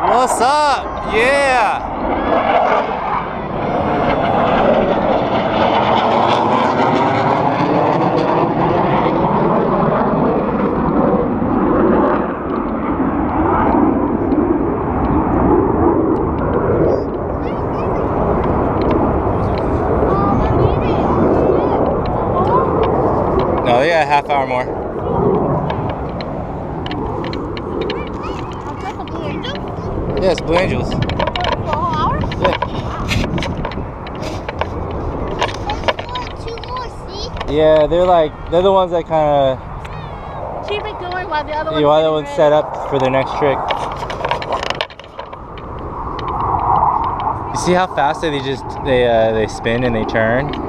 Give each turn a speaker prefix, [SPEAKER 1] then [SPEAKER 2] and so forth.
[SPEAKER 1] What's up? Yeah! No, they got a half hour more. Yes, Blue Angels.
[SPEAKER 2] For a whole hour?
[SPEAKER 1] Yeah.
[SPEAKER 2] Wow. Two more, see?
[SPEAKER 1] Yeah, they're the ones that kind of.
[SPEAKER 2] Keep it going while the other one's
[SPEAKER 1] The other one's set up for their next trick. You see how fast they spin and they turn?